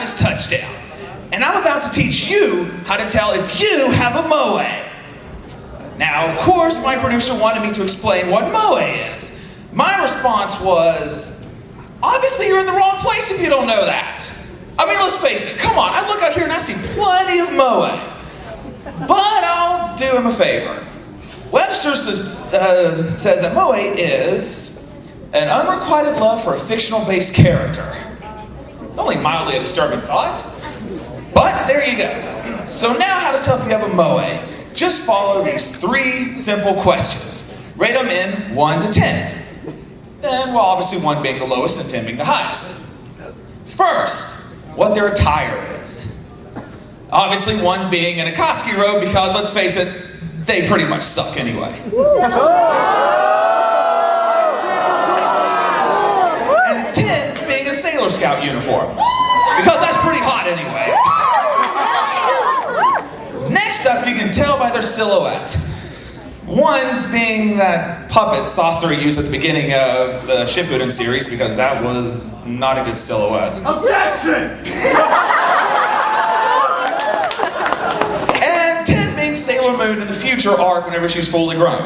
his touchdown. And I'm about to teach you how to tell if you have a moe. Now, of course, my producer wanted me to explain what moe is. My response was, obviously you're in the wrong place if you don't know that. I mean, let's face it, come on, I look out here and I see plenty of moe. But I'll do him a favor. Webster says that moe is an unrequited love for a fictional-based character. It's only mildly a disturbing thought, but there you go. So now how to tell if you have a moe? Just follow these 3 simple questions. Rate them in 1 to 10. And well, obviously 1 being the lowest and 10 being the highest. First, what their attire is. Obviously 1 being an Akatsuki robe because, let's face it, they pretty much suck anyway. And 10 being a Sailor Scout uniform, because that's pretty hot anyway. Next up, you can tell by their silhouette. 1 being that puppet Sasori used at the beginning of the Shippuden series, because that was not a good silhouette. Objection! And 10 being Sailor Moon in the future arc whenever she's fully grown.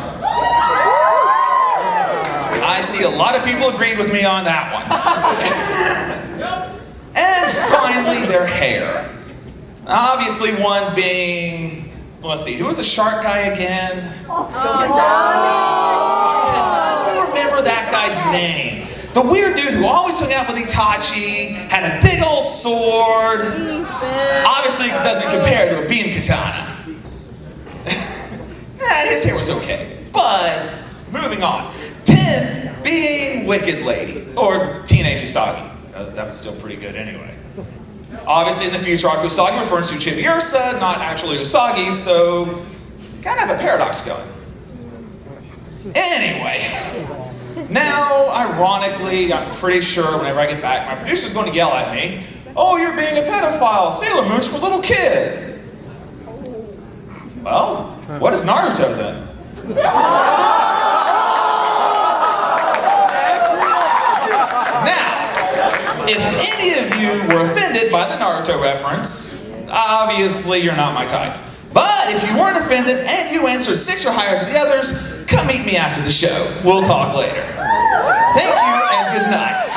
I see a lot of people agreed with me on that one. And finally, their hair. Obviously 1 being, let's see, who was the shark guy again? I don't remember that guy's name. The weird dude who always hung out with Itachi, had a big old sword. Obviously it doesn't compare to a beam katana. His hair was okay, but moving on. 10 being Wicked Lady, or Teenage Usagi, because that was still pretty good anyway. Obviously in the future arc, Usagi refers to Chibiusa, not actually Usagi, so kind of have a paradox going. Anyway, now ironically, I'm pretty sure whenever I get back, my producer's going to yell at me, "Oh, you're being a pedophile, Sailor Moon's for little kids." Well, what is Naruto then? Now, if any of you were offended by the Naruto reference, obviously you're not my type. But if you weren't offended and you answered 6 or higher to the others, come meet me after the show. We'll talk later. Thank you and good night.